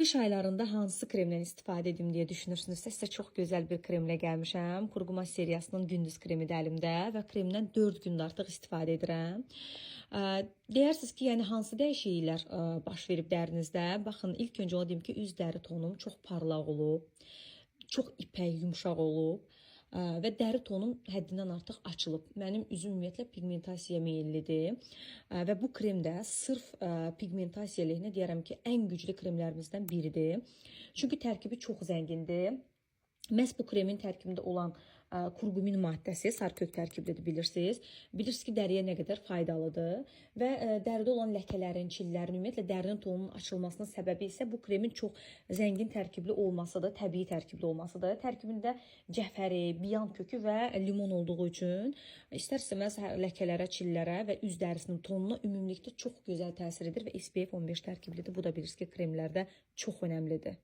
Qış aylarında hansı kremdən istifadə edim deyə düşünürsünüzsə, sizə çox gözəl bir kremlə gəlmişəm. Kurquma seriyasının gündüz kremidir əlimdə və kremdən 4 gündür artıq istifadə edirəm. Deyirsiniz ki, yəni hansı dəyişikliklər baş verib dərinizdə? Baxın, ilk öncə onu deyim ki, üz dəri tonum çox parlaq olub, çox ipək, yumşaq olub və dəri tonum həddindən artıq açılıb. Mənim üzüm ümumiyyətlə pigmentasiyaya meyillidir və bu krem də sırf pigmentasiya əleyhinə deyərəm ki, ən güclü kremlərimizdən biridir. Çünki tərkibi çox zəngindir. Məhz bu kremin tərkibində olan kurkumin maddəsi sarkök tərkiblidir, bilirsiniz. Bilirsiniz ki, dəriyə nə qədər faydalıdır və dəridə olan ləkələrin, çillərin, ümumiyyətlə dərinin tonunun açılmasının səbəbi isə bu kremin çox zəngin tərkibli olmasıdır, təbii tərkibli olmasıdır. Tərkibində cəfəri, biyan kökü və limon olduğu üçün istər-istəməz ləkələrə, çillərə və üz dərisinin tonuna ümumilikdə çox gözəl təsir edir və SPF 15 tərkiblidir. Bu da bilirsiniz ki, kremlərdə çox önəmlidir.